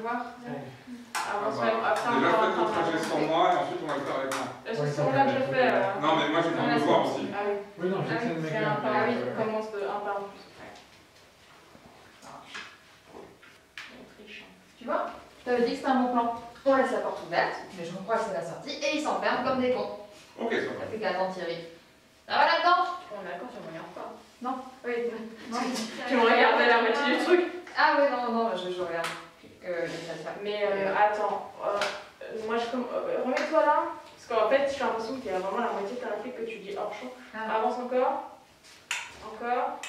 voir. Après, déjà, faites votre trajet sans moi et ensuite on va le faire avec moi. Est-ce que c'est on l'a déjà fait Non, mais moi j'ai besoin de le voir aussi. Ah oui. Oui, non, j'ai essayé de C'est un m'écrire. par oui, commence de un par en plus. Tu vois? Je t'avais dit que c'était un bon plan. On laisse la porte ouverte, mais je crois que c'est la sortie et ils s'enferment comme des cons. Ok, ça va. Ça fait qu'à attendre Thierry. Ça va là-dedans? On est d'accord, tu me regardes pas. Non. Oui. Non. Tu me regardes à la moitié du truc. Ah oui, non, je regarde. Les affaires. Mais attends, moi je remets-toi là, parce qu'en fait j'ai l'impression qu'il y a vraiment la moitié de ta réplique que tu dis hors champ. Ah. Avance encore, encore,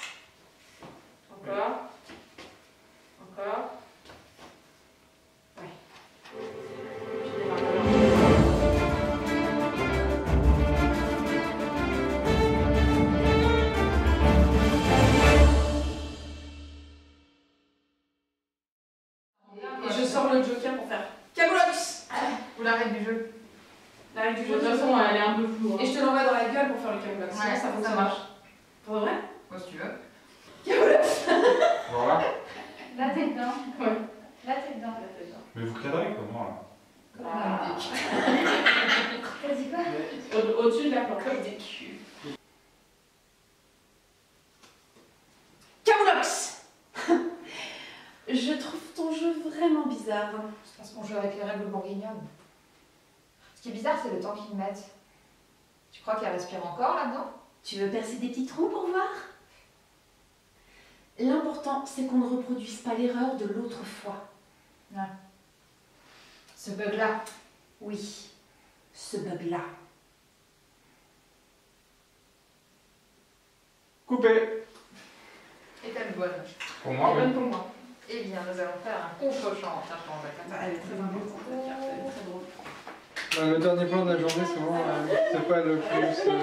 encore, encore. Ouais. Tu démarres. Et je sors le joker pour faire Camoulox ou la règle du jeu. La règle du jeu, De toute façon, elle est un peu floue. Et je te l'envoie dans la gueule pour faire le Camoulox. Ouais, Sinon, ça ça fonctionne. marche. Pour de vrai? Moi, si tu veux. Camoulox. Voilà. Là, t'es dedans. Ouais. Là, t'es dedans. Mais vous cadrez comment là? T'as dit quoi? Au-dessus de la planche. Comme des culs. Camoulox. Je trouve ton jeu vraiment bizarre. C'est parce qu'on joue avec les règles bourguignonnes. Ce qui est bizarre, c'est le temps qu'ils mettent. Tu crois qu'elle respire encore là-dedans? Tu veux percer des petits trous pour voir? L'important, c'est qu'on ne reproduise pas l'erreur de l'autre fois. Ce bug-là. Oui, ce bug-là. Coupé. Est-elle bonne? Pour moi, Elle est oui. bonne pour moi. Eh bien, nous allons faire un contre-champ en cherchant Jacques. Elle est très importante, la carte, elle est très drôle. Le dernier plan de la journée, souvent, c'est pas le plus. C'est le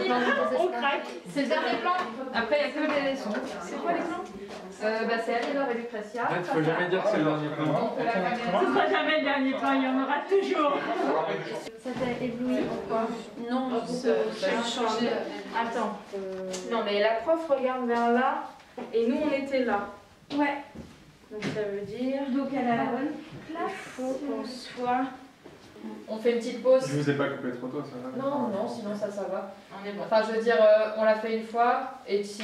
plan de On craque. C'est le dernier plan. Après, il n'y a que les leçons. C'est quoi les plans? C'est Aliénor et Lucretia. En fait, faut jamais dire que c'est le dernier plan. Donc, la caméra. Ce sera jamais le dernier plan, il y en aura toujours. Ça t'a ébloui pourquoi? Non, J'ai changé. Attends. Non mais la prof regarde vers là et nous on était là. Ouais. Donc ça veut dire Donc elle a la bonne qu'il place. faut qu'on soit... On fait une petite pause. Je vous ai pas coupé trop tôt, ça va? Non, sinon ça va. On est bon. Enfin, je veux dire, on l'a fait une fois, et si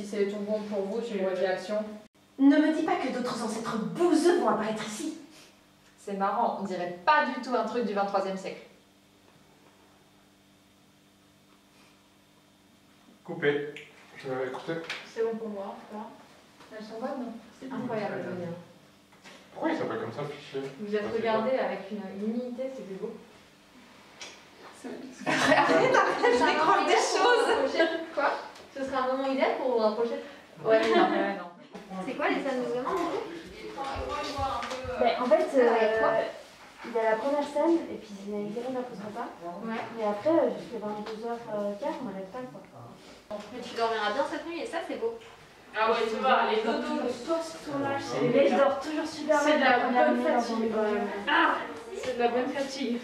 c'est tout bon pour vous, tu me redis l'action. Ne me dis pas que d'autres ancêtres bouseux vont apparaître ici. C'est marrant, on dirait pas du tout un truc du 23e siècle. Coupé. Écoutez. C'est bon pour moi. Là. Elles sont bonnes, non? C'est incroyable, je veux dire. Pourquoi il s'appelle comme ça le fichier? Vous êtes regardé avec une humilité, c'est plus beau. Arrête, je décroche des choses. Quoi? Ce serait un moment idéal pour vous rapprocher? Ouais, non. C'est quoi les salles de vraiment? Ben, En fait, Toi il y a la première scène et puis Irène n'imposera pas. Ouais. Mais après, jusqu'à 22h15, on n'arrête pas quoi. Mais tu dormiras bien cette nuit et ça, c'est beau. Ah ouais, tu vois, les dodos, le tournage, c'est Mais je dors toujours super C'est de bien la première bonne nuit dans fatigue. mon- Ah, c'est de la bonne fatigue.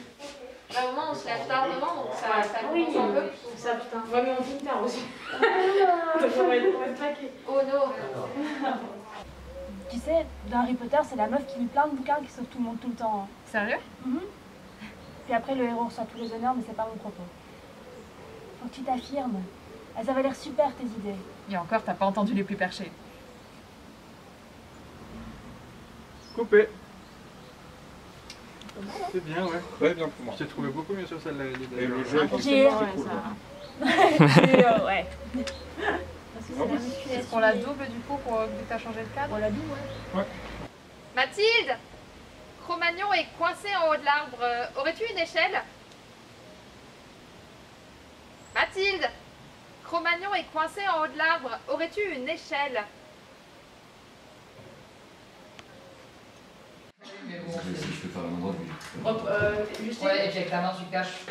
À un moment, on se lève tardement, donc ça Oui, commence un peu. ça putain. Ouais, mais on finit tard aussi. Donc on va être claqués. Oh non. Tu sais, dans Harry Potter, c'est la meuf qui lit plein de bouquins qui sauve tout le monde tout le temps. Sérieux? Puis après, le héros reçoit tous les honneurs, mais c'est pas mon propos. Faut que tu t'affirmes. Elles avaient l'air super, tes idées. Et encore, t'as pas entendu les plus perchés. Coupé. C'est bien, ouais. Très bien pour moi. Je t'ai trouvé beaucoup mieux sur celle-là, Ellie, Et le d'ailleurs. jeu est J'ai- cool. Ouais. Est-ce qu'on la double du coup pour que t'as changé de cadre? On l'a dit, ouais. Mathilde! Cro-Magnon est coincé en haut de l'arbre. Aurais-tu une échelle? Mathilde! Cro-Magnon est coincé en haut de l'arbre. Aurais-tu une échelle? Si je peux faire la main droite, oui. Hop, Justine. Ouais, et puis avec la main, tu caches.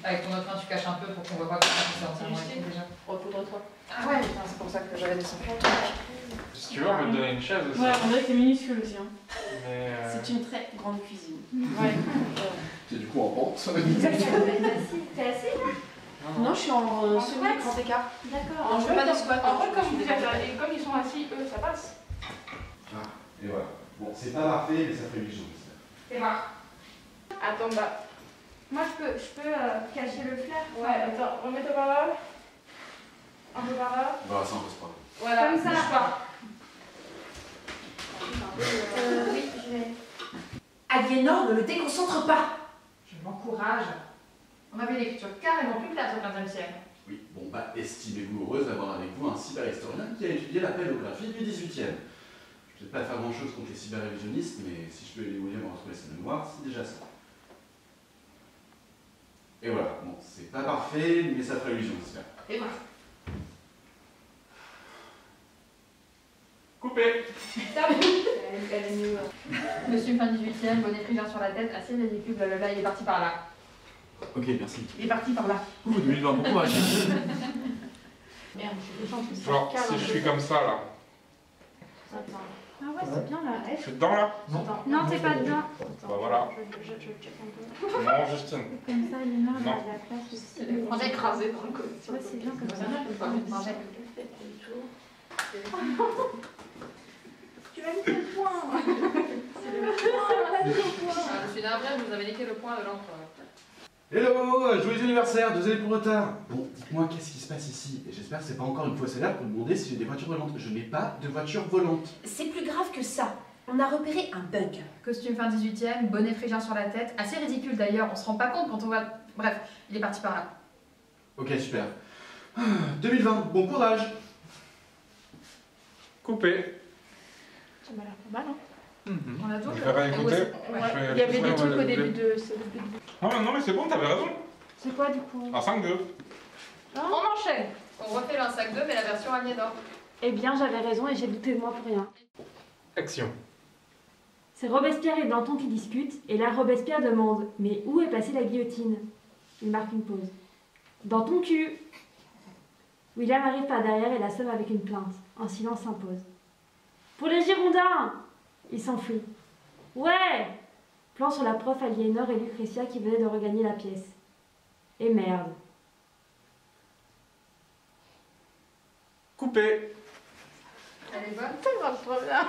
Avec ton autre main, tu caches un peu pour qu'on voit pas que c'est entièrement Justine. écrit déjà. Recoudre-toi. Ah ouais, putain, c'est pour ça que j'avais descendu. Si tu veux, on peut te donner une chaise aussi. Ouais, on dirait que c'est minuscule aussi. Hein. Mais, C'est une très grande cuisine. Ouais. C'est du coup en pente. T'es assis là? Non, je suis en semi grand écart. D'accord. Non, je fais pas de squat. En fait, comme ils sont assis, eux, ça passe. Et voilà. Bon, c'est pas parfait, mais ça fait 8 jours, j'espère. Fais voir. Attends, bah. Moi, je peux cacher le flair. Ouais, attends, remets-toi par là. Un peu par là. Bah, ça impose pas. Voilà, Comme ça. bouge pas. Oui, je vais. Aliénor, ne le déconcentre pas. Je m'encourage. On avait l'écriture carrément plus plate au XVe siècle. Oui, bon, bah, estimez-vous heureuse d'avoir avec vous un cyberhistorien qui a étudié la paléographie du 18e. Je vais peut-être pas faire grand-chose contre les cyberrévisionnistes, mais si je peux aider William à retrouver sa mémoire, c'est déjà ça. Et voilà, bon, c'est pas parfait, mais ça fera illusion, j'espère. Et voilà. Coupé. Elle est mieux. Monsieur fin 18e, bonnet frigeur sur la tête, assez ridicule, blablabla, il est parti par là. Ok, merci. Il est parti par là. Ouh, 2020, bon courage. Merde, je suis gentil. Genre, si je suis comme ça là, Attends. Ah ouais, c'est bien là. je suis dedans là? Non, t'es pas dedans. Bah voilà. Je check un peu. Non, Justine. Comme ça, Léonore, elle Non. a de la place aussi. On a écrasé dans le côté. Ouais, c'est bien comme ça. Tu vas niquer le point. C'est le point. Je suis navrée, vous avez niqué le point de l'encre. Hello, joyeux anniversaire, 2 années pour retard. Bon, dites-moi qu'est-ce qui se passe ici. Et j'espère que c'est pas encore une fausse alerte pour me demander si j'ai des voitures volantes. Je n'ai pas de voiture volante. C'est plus grave que ça. On a repéré un bug. Costume fin 18e, bonnet frigien sur la tête, assez ridicule d'ailleurs, on se rend pas compte quand on voit. Bref, il est parti par là. Ok, super. 2020, bon courage. Coupé. Ça m'a l'air pas mal, hein. On a tout. Je vais réécouter. Il y avait des trucs au début de. Non, mais c'est bon, t'avais raison. C'est quoi du coup? Un 5-2. On enchaîne. On refait le 1-5-2, mais la version Aliénor. Eh bien, j'avais raison et j'ai douté de moi pour rien. Action. C'est Robespierre et Danton qui discutent, et là Robespierre demande « Mais où est passée la guillotine ?» Il marque une pause. « Dans ton cul !» William arrive par derrière et l'assomme avec une plainte. Un silence s'impose. « Pour les Girondins !» Il s'enfuit. « Ouais !» Plan sur la prof Aliénor et Lucrétia qui venaient de regagner la pièce. Et merde. Coupé. Elle est bonne. Ça marche trop bien.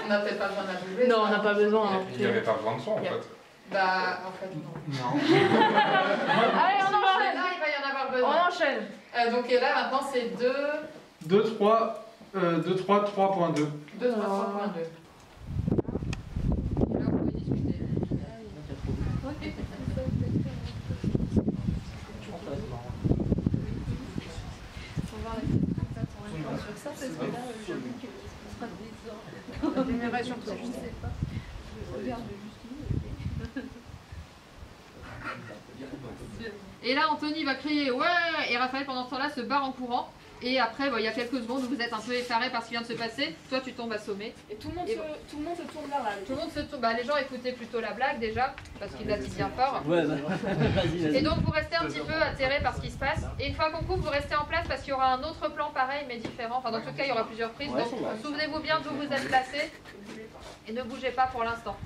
On n'a peut-être pas besoin de la doubler. Non, on n'a pas besoin. Hein. Il n'y avait pas besoin de son en fait. Bah, en fait, non. Non. Allez, on enchaîne. Là, il va y en avoir On besoin. enchaîne. Donc là, maintenant, c'est 2, 2, 3, 3.2. 2, 3, 3.2. Là, vous pouvez discuter. Et là, Anthony va crier ouais, et Raphaël pendant ce temps-là se barre en courant. Et après, il y a quelques secondes où vous êtes un peu effaré par ce qui vient de se passer. Toi, tu tombes assommé. Et tout le monde se tourne vers là. Tout le monde se tourne. Bah, les gens écoutaient plutôt la blague déjà, parce qu'il l'a dit bien fort. Ouais, vas-y. Et donc, vous restez un petit peu atterré par ce qui se passe. Et une fois qu'on coupe, vous restez en place parce qu'il y aura un autre plan pareil, mais différent. Enfin, dans tout cas, il y aura plusieurs prises. Donc, souvenez-vous bien d'où vous êtes placé. Et ne bougez pas pour l'instant.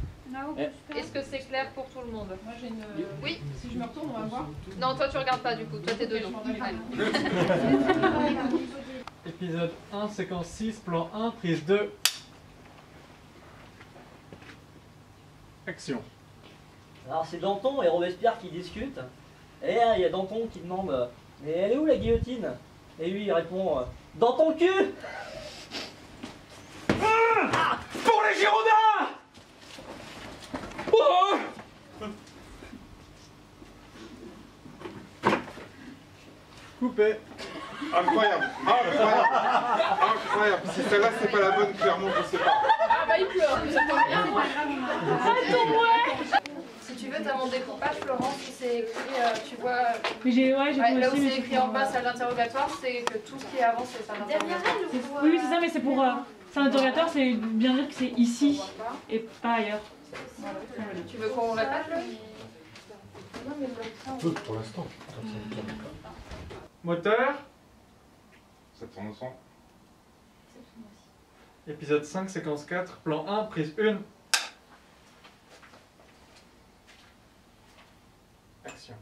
Est-ce que c'est clair pour tout le monde? Moi j'ai une. Oui. Si je me retourne, on va voir. Non, toi, tu regardes pas du coup. Toi, t'es de dos. Épisode 1, séquence 6, plan 1, prise 2. Action. Alors c'est Danton et Robespierre qui discutent. Et il y a Danton qui demande mais elle est où la guillotine? Et lui il répond dans ton cul. Pour les Girondins. Oh. Coupé. Incroyable. Incroyable. Si celle-là c'est pas la bonne, clairement je sais pas. Ah bah il pleure. Si tu veux, t'as mon découpage, Florence, c'est écrit, tu vois. J'ai Là où c'est écrit en bas, salle d'interrogatoire, c'est que tout ce qui est avant, c'est salle d'interrogatoire. Oui, c'est ça, mais c'est pour. C'est un interrogateur, c'est bien dire que c'est ici et pas ailleurs. Tu veux qu'on répète Pour l'instant. Moteur. Ça tourne au son. Épisode 5, séquence 4, plan 1, prise 1. Action.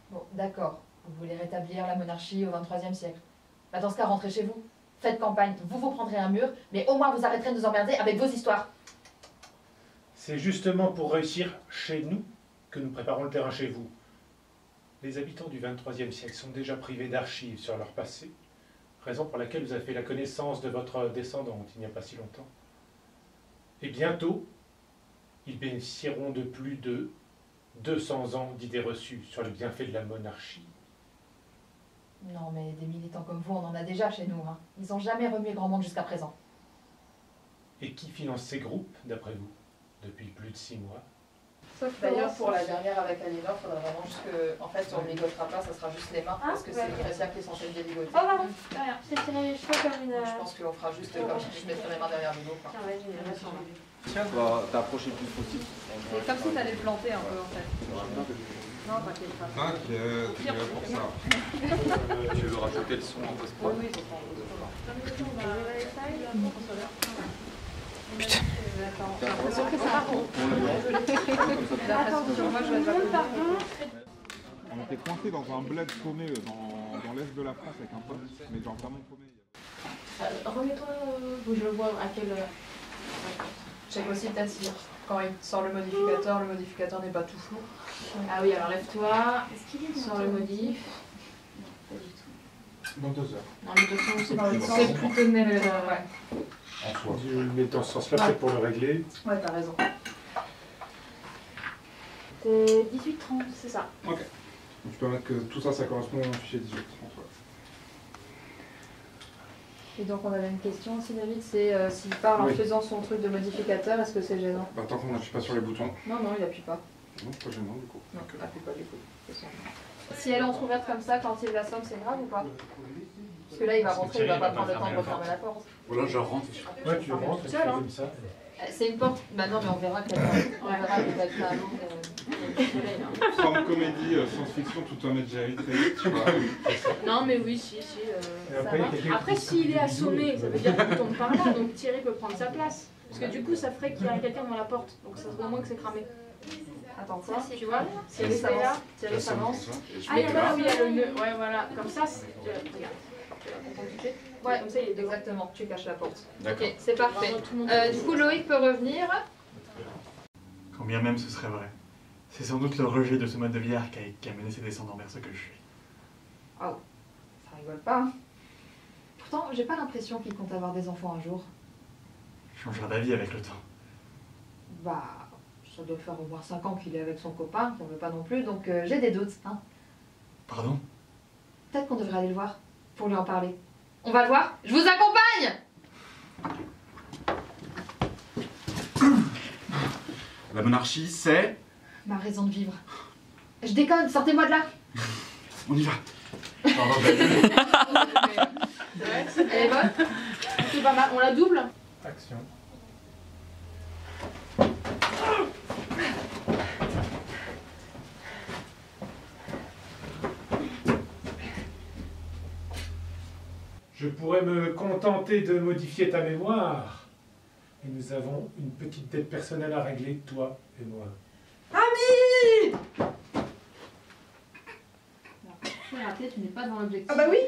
Bon, d'accord. Vous voulez rétablir la monarchie au XXIIIe siècle. Bah, dans ce cas, rentrez chez vous. Faites campagne, vous vous prendrez un mur, mais au moins vous arrêterez de nous emmerder avec vos histoires. C'est justement pour réussir chez nous que nous préparons le terrain chez vous. Les habitants du XXIIIe siècle sont déjà privés d'archives sur leur passé, raison pour laquelle vous avez fait la connaissance de votre descendante il n'y a pas si longtemps. Et bientôt, ils bénéficieront de plus de 200 ans d'idées reçues sur les bienfaits de la monarchie. Non mais des militants comme vous, on en a déjà chez nous. Hein. Ils n'ont jamais remué grand monde jusqu'à présent. Et qui finance ces groupes, d'après vous, depuis plus de 6 mois? D'ailleurs, pour la dernière avec Aliénor, il faudra vraiment juste que, en fait, on ne ligotera pas, ça sera juste les mains, parce que c'est le chrétien qui est censé le déligoter. Oh pardon, rien. J'ai tiré les cheveux comme une... Je pense qu'on fera juste comme si je mettrais mes mains derrière le dos. Tiens, ouais, j'ai Tiens, tu vas t'approcher le plus possible. C'est comme si tu allais le planter un peu, en fait. Non, t'inquiète pas. T'inquiète, tu es là pour ça. Tu veux rajouter le son en post-prod? Oui, c'est pas en post-prod. Putain. On était coincés dans un bled paumé dans l'est de la France avec un pote, mais genre vraiment paumé. Remets-toi, où je le vois à quelle heure. Check aussi ta cire. Quand il sort le modificateur n'est pas tout flou. Ah oui, alors lève-toi, sors le modif. Pas du tout. Dans 2 heures. Non, mais de toute façon, c'est pas le temps. C'est plutôt de mes ouais. En soi. Je le mets dans ce sens-là, peut-être pour le régler. Ouais, t'as raison. C'est 18h30, c'est ça. Ok. Donc tu peux mettre que tout ça, ça correspond au fichier 18. Et donc on avait une question aussi David, c'est s'il parle Oui. en faisant son truc de modificateur, est-ce que c'est gênant? Bah tant qu'on n'appuie pas sur les boutons. Non, non, il appuie pas. Non, c'est pas gênant du coup. Non, il appuie pas du coup. Si elle est entrouverte comme ça, quand il l'assomme, c'est grave ou pas? Parce que là, il va rentrer, il va pas prendre le temps de refermer la porte. Voilà, je rentre. Ouais, tu rentres et tu fais comme ça. C'est une porte. Bah non, mais on verra qu'elle va être là. Sans comédie, science-fiction, tout en Medjari, très vite, tu vois. Non, mais oui, si, ça va. Après, s'il est assommé, ça veut dire qu'il tombe par là, donc Thierry peut prendre sa place. Parce que du coup, ça ferait qu'il y a quelqu'un devant la porte, donc ça se voit moins que c'est cramé. Attends, ça, Tu vois, Thierry s'avance, Thierry s'avance. Ah, il y a là où il y a le nœud, ouais, voilà, comme ça, regarde. Ouais, comme ça, il est exactement, tu caches la porte. Ok, c'est parfait. Du coup, Loïc peut revenir. Quand bien même ce serait vrai. C'est sans doute le rejet de ce mode de vie archaïque qui a mené ses descendants vers ce que je suis. Oh, ça rigole pas. Pourtant, j'ai pas l'impression qu'il compte avoir des enfants un jour. Il changera d'avis avec le temps. Bah, ça doit faire au moins 5 ans qu'il est avec son copain, qui en veut pas non plus, donc j'ai des doutes. Hein. Pardon? Peut-être qu'on devrait aller le voir, pour lui en parler. On va le voir? Je vous accompagne! La monarchie, c'est... Ma raison de vivre. Je déconne, sortez-moi de là! On y va. C'est vrai, elle est bonne. C'est pas mal, on la double? Action. Je pourrais me contenter de modifier ta mémoire. Et nous avons une petite dette personnelle à régler, toi et moi. Ami! Tu as raté, tu n'es pas dans l'objectif. Ah bah oui!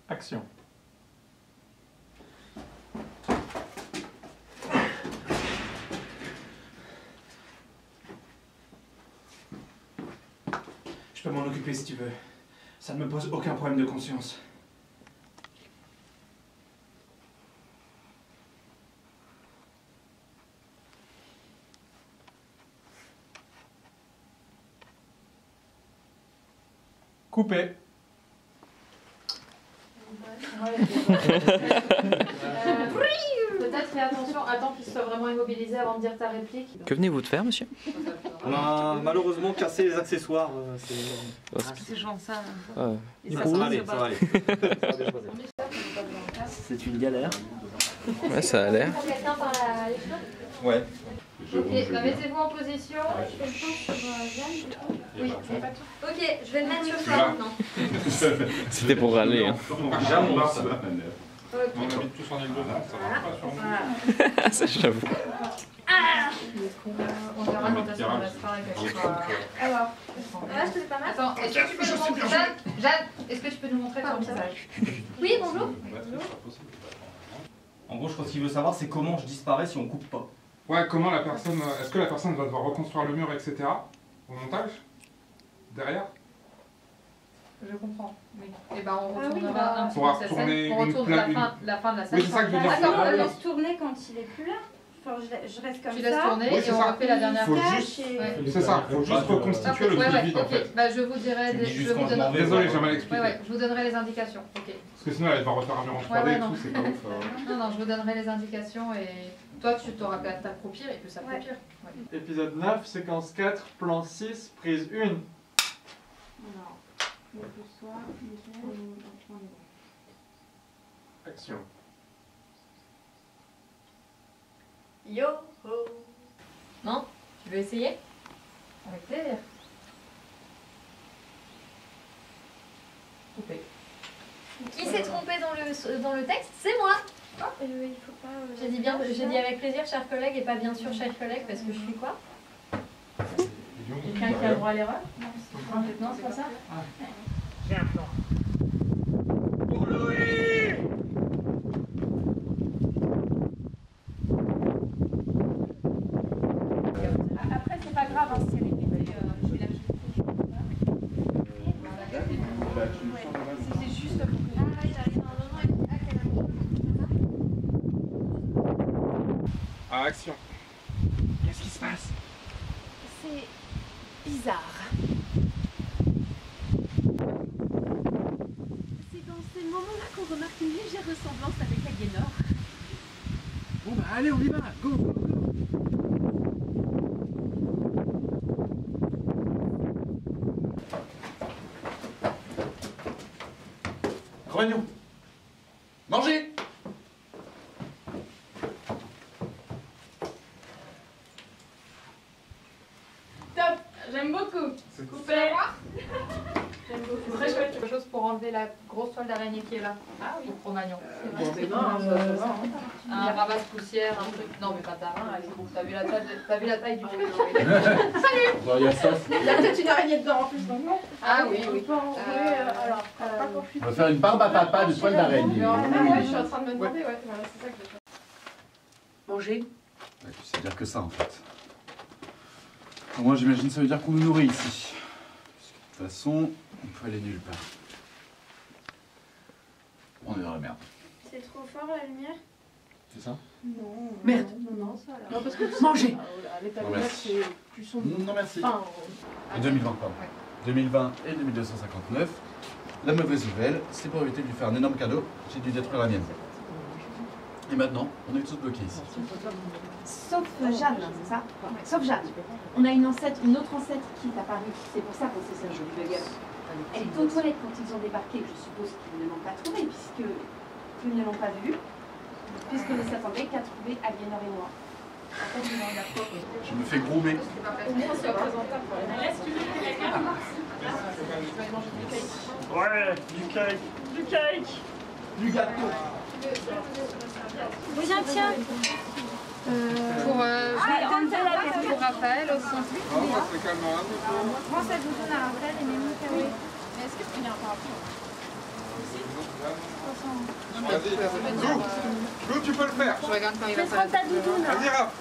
Action. Je peux m'en occuper si tu veux. Ça ne me pose aucun problème de conscience. Coupé. Peut-être fais attention, attends qu'il soit vraiment immobilisé avant de dire ta réplique. Que venez-vous de faire, monsieur? On a malheureusement cassé les accessoires. C'est genre ça. Du ça coup, va aller, ça va aller. c'est une galère. Ouais, ça a l'air. Quelqu'un par la lecture? Ouais. Ok, bah mettez-vous en position. Oui. Ok, je vais le mettre sur ça maintenant. C'était pour râler. Hein. J'avance. Ok. On habite tous en Ile-de-France, ça va pas sur nous. Ça, j'avoue. On verra quand est-ce qu'on restera avec Alors, là, je te fais pas mal. Attends, est-ce que tu peux nous montrer, Jeanne, est-ce que tu peux nous montrer ton visage? Oui, bonjour. En gros, je crois qu'il veut savoir, c'est comment je disparais si on coupe pas. Ouais, comment la personne... Est-ce que la personne va devoir reconstruire le mur, etc. au montage? Derrière? Je comprends, oui. Et ben on retournera un petit Pour peu cette retourner scène. On retourne la fin de la scène. Oui, c'est ça que je veux dire. Attends, on laisse tourner quand il est plus là. Enfin, je reste comme ça. Tu laisses tourner et on refait la dernière fois. C'est ça, il faut juste reconstituer le truc vide en fait. Bah, je vous dirai... Désolé, j'ai mal expliqué. Ouais, je vous donnerai les indications. Ok. Parce que sinon elle va refaire un mur en 3D et tout, c'est pas ouf. Non, je vous donnerai les indications et toi tu t'auras qu'à t'accroupir et puis s'accroupir. Ouais. Épisode 9, séquence 4, plan 6, prise 1. Alors, le soir, Action. Yo ho. Non? Tu veux essayer? Avec plaisir. Coupé. Qui s'est trompé dans le texte? C'est moi. Il faut pas. J'ai dit avec plaisir, chers collègues, et pas bien sûr, chers collègues, parce que je suis quoi? Quelqu'un qui a le droit à l'erreur? Non, c'est pas ça? J'ai un plan. Pour Louis! Après, c'est pas grave, hein, c'est répété. Je vais lâcher le c'est juste pour que. Ah, il arrive dans un moment. Ah, action. Qu'est-ce qui se passe? C'est bizarre. C'est dans ces moments-là qu'on remarque une légère ressemblance avec Aliénor. Bon bah allez, on y va, go, go, go. Cro-Magnon, mangez! Top, j'aime beaucoup. C'est cool. J'aime beaucoup. Très chouette. Quelque chose pour enlever la grosse toile d'araignée qui est là. Ah oui, Cro-Magnon. Un rabat de poussière, un truc. Non, mais pas ta main, elle est grosse. T'as vu la taille du truc? Salut! Il y a ça. Il y a peut-être une araignée dedans en plus, donc non? Ah oui, oui. On va faire une barbe à papa de toile d'araignée. Ouais, je suis en train de me demander, ouais, voilà, c'est ça que je fais. Manger. Ouais, tu sais dire que ça en fait. Moi j'imagine ça veut dire qu'on nous nourrit ici. Parce que, de toute façon, on peut aller nulle part. On est dans la merde. C'est trop fort la lumière? C'est ça? Non. Merde. Non, ça là. Non, parce que Manger. L'état Non, lumière, merci. c'est plus sombre. Non merci. Enfin, Et 2020 pardon. 2020 et 2259. La mauvaise nouvelle, c'est pour éviter de lui faire un énorme cadeau, j'ai dû détruire la mienne. Et maintenant, on est tous bloqués ici. Sauf Jeanne, c'est ça? Sauf Jeanne. On a une autre ancêtre qui est apparue. C'est pour ça qu'on sait cette jolie baguette. Elle est aux toilettes quand ils ont débarqué. Je suppose qu'ils ne l'ont pas trouvée puisque ils ne l'ont pas vue. Puisqu'on ne s'attendait qu'à trouver Aliénor et moi. En fait, Je me fais groomer. au moins c'est représentable pour les Ouais, du cake. Du cake. Du gâteau. Tiens, tiens. Pour Raphaël aussi. Oh, ça serait calmement un peu. Prends cette doudoune à Raphaël et mets-moi Chloé. Mais est-ce que tu viens par rapport? Vas-y. Lou, tu peux le faire. Je regarde quand il va Laisse faire la prendre ta doudoune. Vas-y, Raph.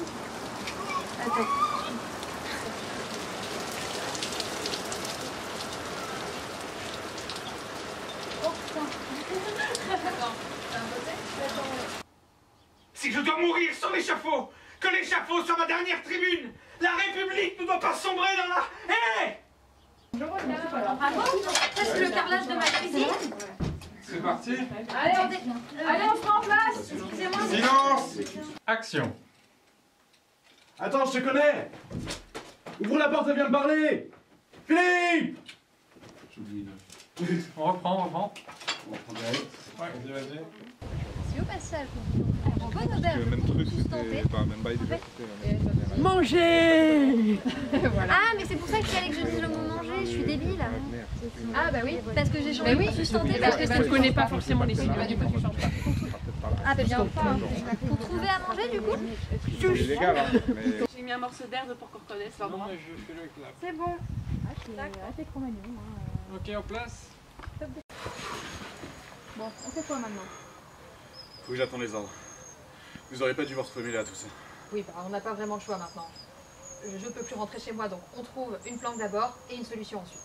Attends. Si je dois mourir sur l'échafaud, que l'échafaud soit ma dernière tribune. La République ne doit pas sombrer dans la... Hé! C'est le carrelage de ma cuisine. C'est parti. Allez, on se met en place. Excusez-moi. Silence. Action. Attends, je te connais. Ouvre la porte, elle vient me parler. Philippe. On reprend. Ouais, vas-y. C'est au passage. Bonne auberge. Le même truc, c'était pas même bail déjà. Manger. Ah, mais c'est pour ça qu'il fallait que je dise le mot manger. Je suis débile. Ah, bah oui. Parce que j'ai changé pour sustanter. Parce que Je ne connais pas forcément les signes. Du coup, tu changes pas. Ah, bah bien. Pour trouvez à manger du coup? C'est illégal, hein, mais... J'ai mis un morceau d'herbe pour qu'on reconnaisse l'endroit. C'est bon. C'est Cro-Magnon. Ok, en place. Bon, on fait quoi maintenant? Faut que j'attende les ordres. Vous auriez pas dû vous retrouver là, tout ça. Oui, bah, on n'a pas vraiment le choix maintenant. Je peux plus rentrer chez moi, donc on trouve une planque d'abord et une solution ensuite.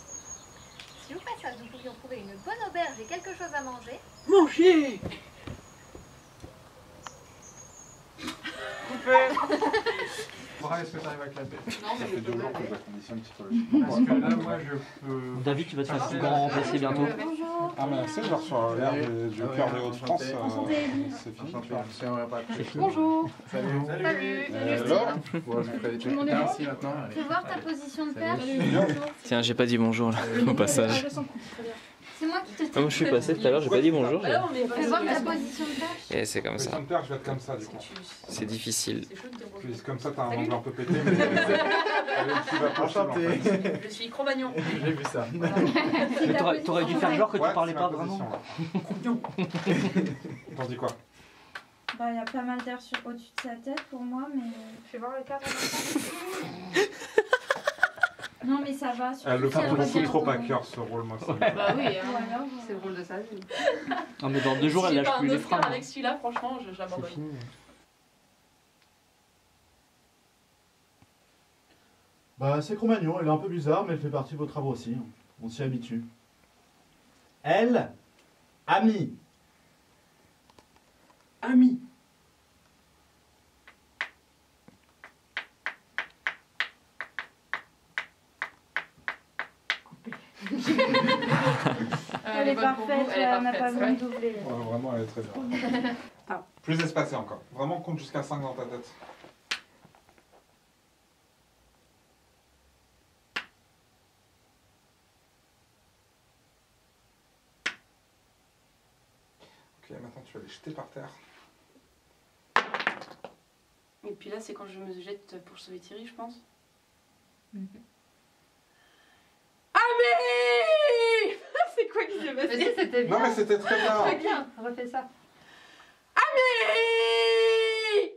Si au passage nous pouvions trouver une bonne auberge et quelque chose à manger. Manger! Est-ce que tu arrives à clapper? Non, mais ça fait 2 jours que je la conditionne psychologiquement. Parce que là, moi, je peux... David, tu vas te faire remplacer bientôt. Ah, mais c'est genre sur l'air du cœur des Hauts-de-France, c'est fini. Bonjour. Salut. Salut. Alors Bon, je ferai des Tout le monde est bon? ici maintenant. Fais voir ta position de perche. Tiens, j'ai pas dit bonjour là, au passage. C'est moi qui te Ah, moi je suis passé tout à l'heure, j'ai pas dit bonjour. Fais voir ta position de perche. Et c'est comme ça. Position de perche, je vais être comme ça, du coup. C'est difficile. Puis comme ça, t'as un angle un peu pété, mais tu vas pas Enchanté. Je suis Cro-Magnon. J'ai vu ça. T'aurais dû faire genre que tu parlais pas vraiment. T'en dis quoi? Bah, il y a pas mal d'air au-dessus de sa tête pour moi, mais. Fais voir le cadre. Non, mais ça va. Elle le porte beaucoup trop à cœur, ce rôle, moi. Bah oui, hein. C'est le rôle de sa vie. Non, mais dans 2 jours, elle lâche plus les freins. Avec celui-là, franchement, j'abandonne. Bah, c'est Cro-Magnon, elle est un peu bizarre, mais elle fait partie de vos travaux aussi. On s'y habitue. Elle, Ami. Ami. Elle est parfaite, elle n'a pas besoin de doubler. Ouais, vraiment, elle est très bien. Plus espacée encore. Vraiment, compte jusqu'à 5 dans ta tête. Ok, maintenant tu vas les jeter par terre. Et puis là, c'est quand je me jette pour sauver Thierry, je pense. Ami! C'est quoi qui s'est passé? Mais si, c'était bien. Non, mais c'était très bien. Très bien, refais ça. Ami!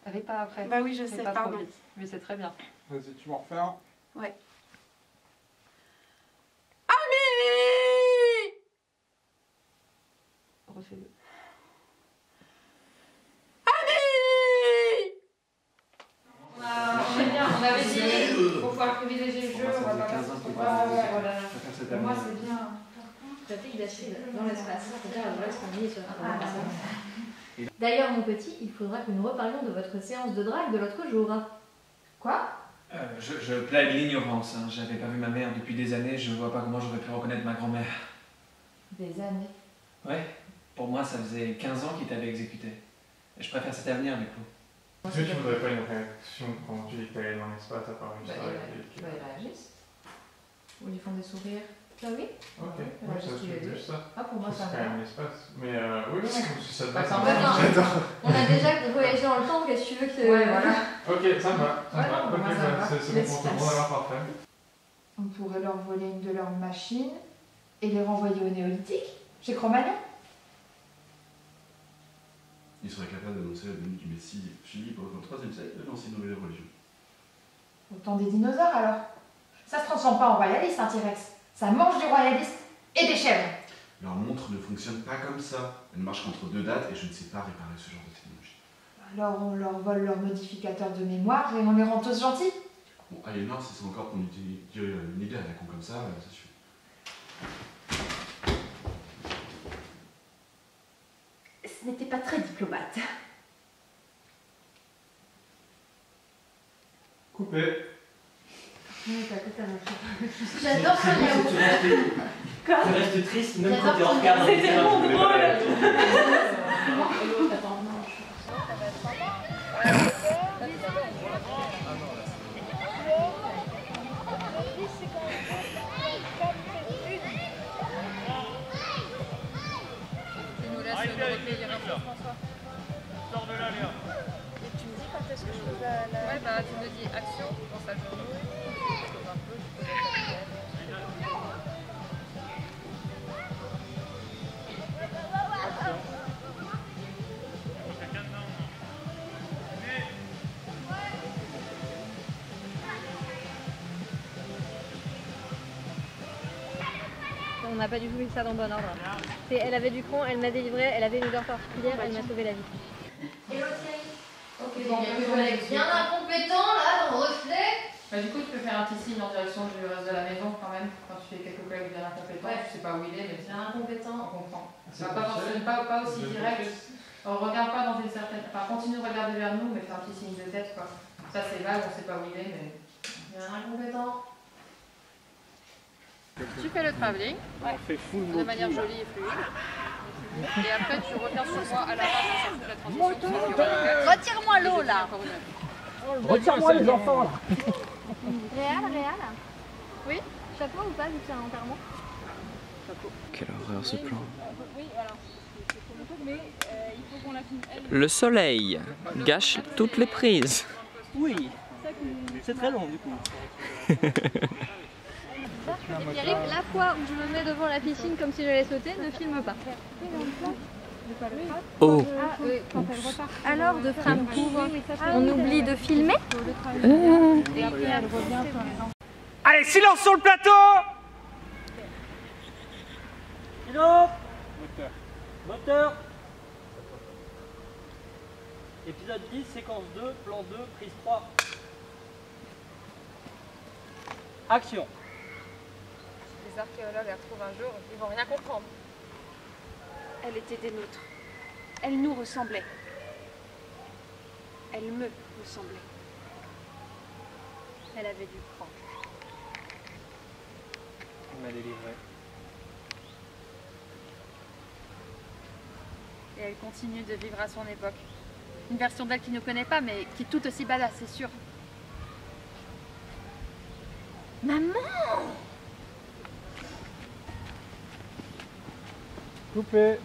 T'avais pas après. Bah oui, je Fais sais, pas trop pardon. vite. Mais c'est très bien. Vas-y, tu vas en refaire. Ouais. Refais-le. C'est bien, on avait dit qu'il faut pouvoir privilégier le jeu, on va pas faire ça. Voilà. Pour moi, c'est bien. Ta fille d'Achille dans l'espace. C'est-à-dire, elle devrait se ramener sur D'ailleurs, mon petit, il faudra que nous reparlions de votre séance de drague de l'autre jour. Quoi? Je plaide l'ignorance. Hein. J'avais pas vu ma mère depuis des années. Je vois pas comment j'aurais pu reconnaître ma grand-mère. Des années. Ouais, pour moi, ça faisait 15 ans qu'il t'avait exécuté. Et je préfère cet avenir, du coup. Est-ce que tu voudrais pas une réaction quand tu dis que t'allais dans l'espace à part une soirée avec... Ils réagissent. Ou ils font des sourires. Ah oui? Ok, oui, ça c'est juste ça. Ah, pour moi, ça c'est va. quand même l'espace. Mais oui, si ça te Bah, va, quand ça même, me hein. va. J'adore. On a déjà voyagé dans le temps, qu'est-ce que tu veux que... Ouais, voilà. Ok, ça me va. Ouais, non, Ok, moi, ça va. c'est bon pour tout le monde, alors parfait. On pourrait leur voler une de leurs machines et les renvoyer au néolithique, chez Cro-Magnon. Il serait capable d'annoncer la venue du Messie Philippe au IIIe siècle de lancer une nouvelle religion. Autant des dinosaures alors. Ça se transforme pas en royaliste, un T-Rex. Ça mange du royaliste et des chèvres. Leur montre ne fonctionne pas comme ça. Elle marche qu'entre 2 dates et je ne sais pas réparer ce genre de technologie. Alors on leur vole leur modificateur de mémoire et on les rend tous gentils. Bon, Aliénor, si c'est encore pour une idée à la con comme ça suffit. Ce n'était pas très diplomate. Coupé. J'adore ça, Léo. Tu restes triste même quand t'es hors cadre. C'est tellement drôle. Tu nous laisses nous recueillir un peu, François. Sors de là, Léa. Et tu me dis quand est-ce que je peux la... Ouais, bah tu me dis action pour sa journée. Un peu, je peux Quelqu'un de n'a pas du tout vu ça dans le bon ordre. Elle avait du cran, elle m'a délivré, elle avait une odeur particulière, elle m'a sauvé la vie. Hello Thierry. Ok, bon, on peut jouer avec bien incompétent là dans le reflet. Bah, du coup, tu peux faire un petit signe en direction du reste de la maison quand même. Quand tu fais quelques collègues bien incompétents, ouais. Tu sais pas où il est, mais bien incompétent, on comprend. Ça va pas aussi direct. On regarde pas dans une certaine. Enfin, continue de regarder vers nous, mais fais un petit signe de tête quoi. Ça c'est vague, on sait pas où il est, mais bien incompétent. Tu fais le travelling de manière jolie et fluide. Et après, tu reviens sur moi à la fin de la transition. Retire-moi l'eau là. Retire-moi les enfants là. Réal. Oui. Chapeau ou pas vu que c'est un enterrement? Chapeau. Quelle horreur ce plan. Oui, alors. Mais il faut qu'on la filme elle. Le soleil gâche toutes les prises. Oui. C'est très long du coup. Et Pierrick, la fois où je me mets devant la piscine comme si j'allais sauter, ne filme pas. Oh. Alors, de frame on oublie de filmer. Et après, elle revient sur les enfants. Allez, silence sur le plateau! Silence! Moteur. Épisode 10, séquence 2, plan 2, prise 3. Action. Les archéologues la retrouvent un jour, ils vont rien comprendre. Elle était des nôtres. Elle nous ressemblait. Elle me ressemblait. Elle avait du cran. Elle m'a délivré. Et elle continue de vivre à son époque. Une version d'elle qui ne connaît pas, mais qui est tout aussi badass, c'est sûr. Maman! Coupé.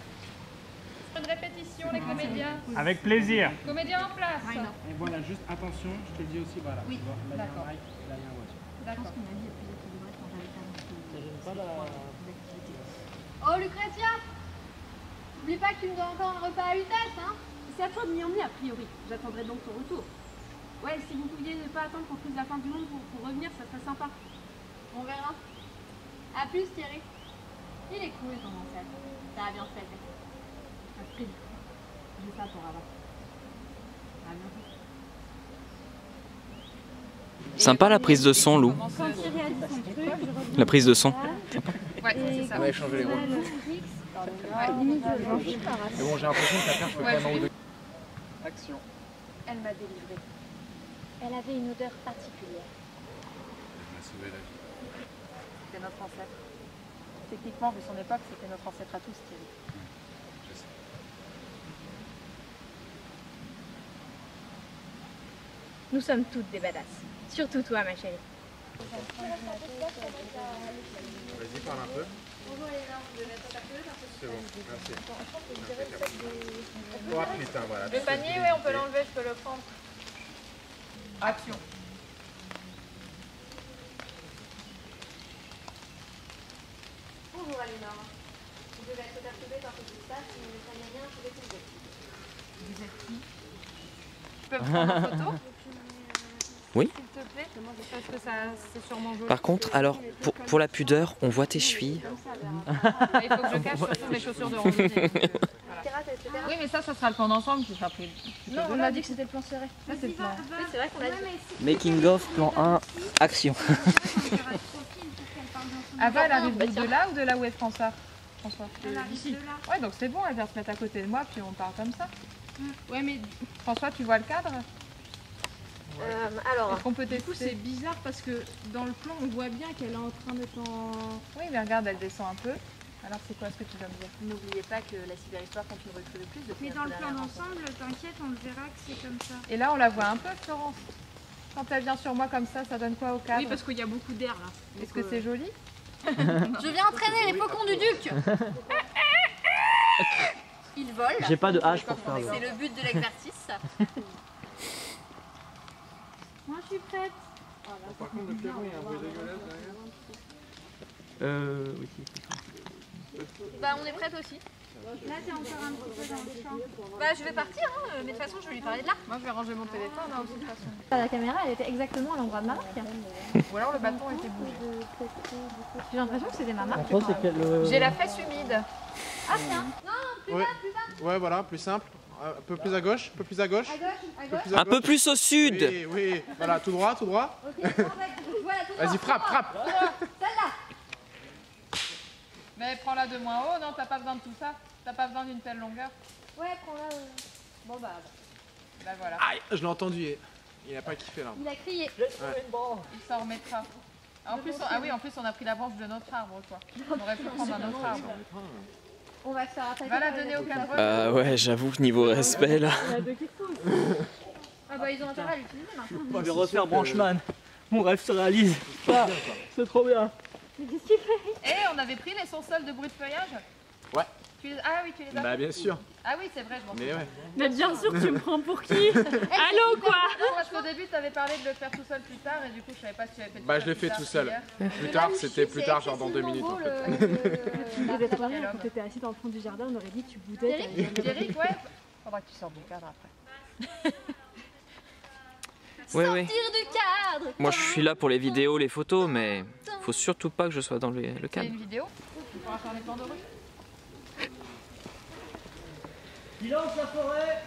Une répétition, les comédiens. Avec plaisir. Comédiens en place. Et voilà, juste attention, je t'ai dit aussi, voilà. Oui, là, d'accord. Là, il y a un voiture. D'accord. Oh Lucretia! N'oublie pas que tu me dois encore un repas à Utas, hein? C'est à toi de m'y emmener a priori. J'attendrai donc ton retour. Ouais, si vous pouviez ne pas attendre qu'on fasse la fin du monde pour revenir, ça serait sympa. On verra. A plus Thierry. Il est cool ton ancêtre. Ça a bien fait. À très vite. J'ai ça pour avoir. À bientôt. Sympa la prise de son, Lou. Quand Thierry a dit son truc, je reviens. La prise de son. Ouais, c'est ça. On va échanger les rôles. Ouais. Mais bon, j'ai l'impression que la perche fait quand même un ou deux. Action. Elle m'a délivrée. Elle avait une odeur particulière. Elle m'a sauvé la vie. C'était notre ancêtre. Techniquement, vu son époque, c'était notre ancêtre à tous, Thierry. Je sais. Nous sommes toutes des badass. Surtout toi, ma chérie. Vas-y, parle un peu. Bonjour Elena, vous devez mettre ta queue. C'est bon, merci. Oh putain, voilà. Le panier, oui, on peut l'enlever, je peux le prendre. Action. Bonjour Alénor. Vous devez être perturbée par ce qui se passe, mais ne savez rien, je vais tomber. Vous êtes qui? Je peux prendre une photo? Oui. S'il te plaît, parce que ça, c'est sûrement joli. Par contre, alors, pour la pudeur, on voit tes chevilles. Il faut que je cache surtout mes chaussures de randonnée. Voilà. Oui, mais ça sera le plan d'ensemble qui sera pris. Non, on a dit que c'était le plan serré. Là, c'est le plan. Oui, c'est vrai qu'on a dit. Making of, plan 1, action. Ava, elle arrive de là ou de là où est François? Elle arrive de là. Ouais, donc c'est bon, elle vient se mettre à côté de moi, puis on part comme ça. Ouais, mais François, tu vois le cadre? Alors, est-ce qu'on peut Du coup, tester? c'est bizarre parce que dans le plan, on voit bien qu'elle est en train d'être en... Oui, mais regarde, elle descend un peu. Alors, c'est quoi ce que tu vas me dire? N'oubliez pas que la cyberhistoire continuera une fois de plus. Mais dans le plan d'ensemble, t'inquiète, on le verra que c'est comme ça. Et là, on la voit un peu, Florence. Quand elle vient sur moi comme ça donne quoi au cadre? Oui, parce qu'il y a beaucoup d'air là. Est-ce que c'est joli? Je viens entraîner les faucons du duc. Ils volent. J'ai pas de hache pour faire C'est le but de l'exercice. Moi, je suis prête. Par contre, le piano, il y a un bruit dégueulasse derrière. Oui. Bah, on est prête aussi. Là, t'es encore un petit peu dans le champ. Bah, je vais partir, hein, mais de toute façon, je vais lui parler de là. Moi, je vais ranger mon téléphone hein, aussi, de toute façon. La caméra, elle était exactement à l'endroit de ma marque. Ou alors le bâton était bougé. J'ai l'impression que c'était ma marque. J'ai la fesse humide. Ah, tiens. Non, plus Ouais. bas, plus bas. Ouais, voilà, plus simple. Un peu plus à gauche, un peu plus à gauche. À gauche, à gauche. Un peu plus au sud. Oui, oui. Voilà, tout droit, tout droit. Ok, voilà, tout Vas-y, frappe, frappe. Celle-là. Mais prends-la de moins haut, non, t'as pas besoin de tout ça. T'as pas besoin d'une telle longueur. Ouais, prends-la. Bon, bah. Bah voilà. Aïe, je l'ai entendu. Il a pas kiffé là. Il a crié. Ouais. Il s'en remettra. En plus, ah oui, en plus, on a pris la branche de notre arbre, quoi. On aurait pu prendre un autre arbre. On va se faire attaquer. Va la donner au cadre. Ah ouais, j'avoue que niveau respect là. Ah bah, ils ont intérêt à l'utiliser maintenant. Je vais refaire Branchman. Mon rêve se réalise. Ah, c'est trop bien. Mais qu'est-ce qu'il fait? Eh, on avait pris les sons-sols de bruit de feuillage? Ouais. Ah oui, tu les as. Bah, bien sûr. Ah oui, c'est vrai, je m'en souviens. Mais ouais. Mais bien sûr, tu me prends pour qui? Allô, quoi? Non, parce qu'au début, tu avais parlé de le faire tout seul plus tard, et du coup, je savais pas si tu avais fait tout Bah, seul je l'ai fait tard tout seul. hier. Plus tard, c'était plus tard, genre dans 2 minutes en fait. Tu nous avais parlé quand t'étais assis dans le fond du jardin, on aurait dit que tu boudais. Eric, ouais. Faudra que tu sortes du cadre après. Ouais, ouais. Sortir du cadre. Moi je suis là pour les vidéos, les photos, mais faut surtout pas que je sois dans le C'est cadre. une vidéo. Tu pourras faire les plans de rue. Silence la forêt.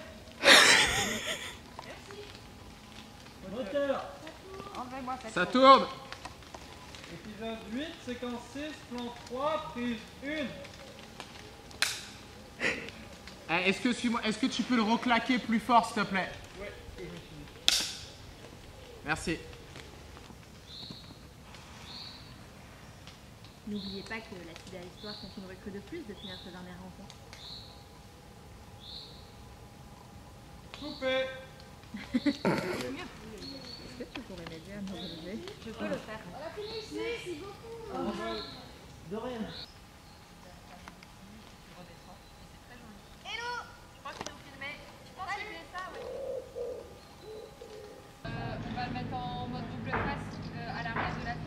Moteur. Enlevez-moi cette Ça tourne. Épisode 8, séquence 6, plan 3, prise 1. Est-ce que tu peux le reclaquer plus fort, s'il te plaît? Ouais. Merci. N'oubliez pas que la cyberhistoire continuerait que de plus depuis notre dernière rencontre. Coupé. Est-ce que tu pourrais m'aider à me relever? Je peux le faire. On a fini ici. Merci beaucoup. De rien. Hello! Je crois qu'ils nous filmaient. Je pense qu'ils faisaient ça, ouais. On va le mettre en mode double face à l'arrière de l'affiche.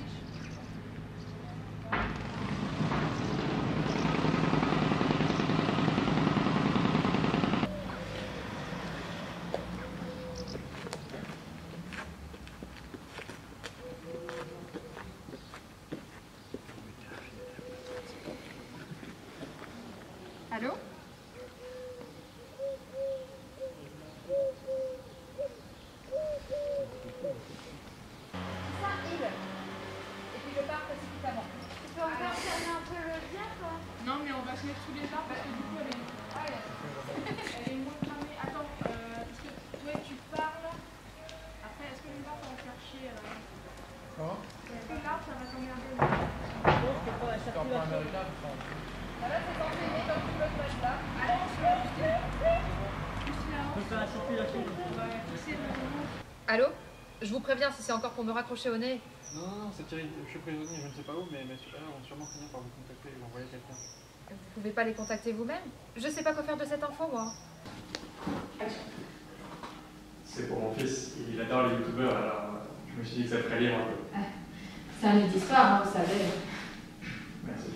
Allô? Ça, il. Et puis je pars précipitamment. Tu peux encore fermer un peu le diable, quoi? Non, mais on va se mettre sous les arbres parce que du coup, elle est moins cramée. Attends, parce que toi, tu parles. Après, est-ce que les arbres vont faire chier Comment? Est-ce que l'arbre, ça va t'emmerder? Voilà, c'est enchaîné comme tu veux le mettre là. Allô? Je vous préviens si c'est encore pour me raccrocher au nez. Non, non, c'est Thierry. Je suis prisonnier, je ne sais pas où, mais mes supérieurs vont sûrement finir par vous contacter et vous envoyer quelqu'un. Vous pouvez pas les contacter vous-même? Je sais pas quoi faire de cette info, moi. C'est pour mon fils, il adore les youtubeurs, alors je me suis dit que ça ferait lire un peu. C'est un livre d'histoire, hein, vous savez. Merci.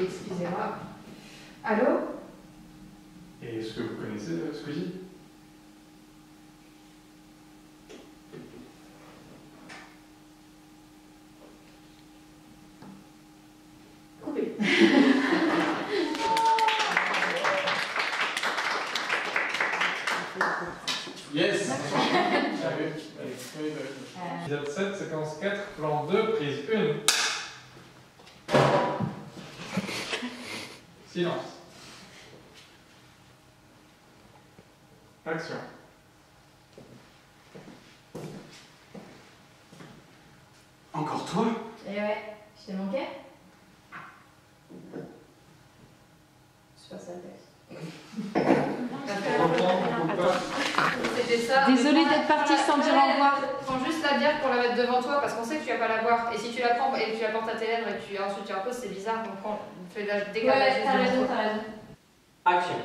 Excusez-moi. Allô? Et est-ce que vous connaissez Squeezie? Coupé. Yes. Épisode 7, séquence 4, plan 2, prise 1. Silence. Action. Encore toi? Eh ouais, je t'ai manqué? Je passe à la C'était ça. Désolée d'être partie sans dire au revoir. Prends juste la bière pour la mettre devant toi parce qu'on sait que tu vas pas la boire. Et si tu la prends et que tu la portes à tes lèvres et que ensuite tu la poses, c'est bizarre. Donc fais la décalage. Ouais, t'as raison, t'as raison. Action.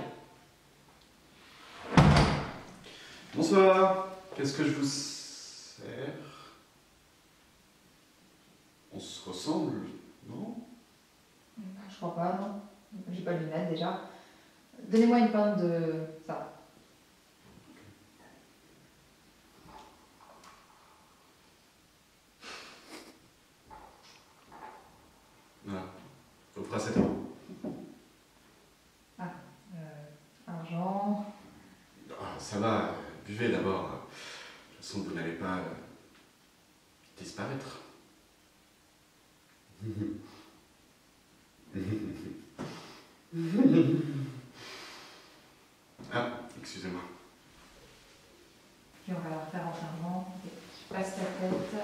Bonsoir. Qu'est-ce que je vous sers? On se ressemble, non? Je crois pas, non. J'ai pas de lunettes déjà. Donnez-moi une pinte de ça. Voilà. Faut fera 7 €. Ah, argent. Ah, ça va, buvez d'abord. De toute façon, vous n'allez pas disparaître. Ah, excusez-moi. Puis on va la refaire entièrement. Je passe ta tête.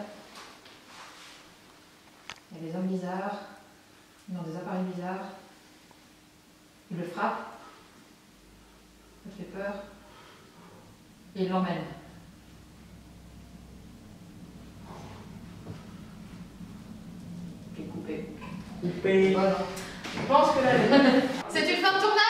Il y a des hommes bizarres. Ils ont des appareils bizarres. Il le frappe. Ça fait peur. Et il l'emmène. Puis coupé. Coupé. Voilà. Je pense que là, C'est une fin de tournage.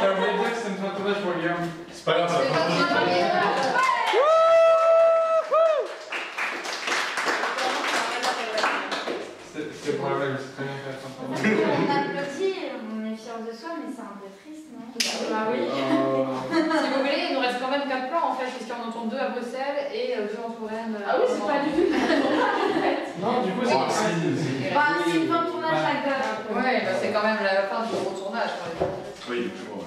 T'as oublié de dire que c'est une fin de tournage pour Guillaume. C'est pas grave, ça va. C'était pour la blague, c'est très bien fait. On applaudit, on est fiers de soi, mais c'est un peu triste, non? Bah oui. Si vous voulez, il nous reste quand même 4 plans en fait, puisqu'on en tourne 2 à Bruxelles et 2 en Touraine. Ah oui, c'est pas du tout en fait. Non, du coup, c'est C'est une fin de tournage chaque date. Ouais, bah c'est quand même la fin du gros tournage. Oui, toujours.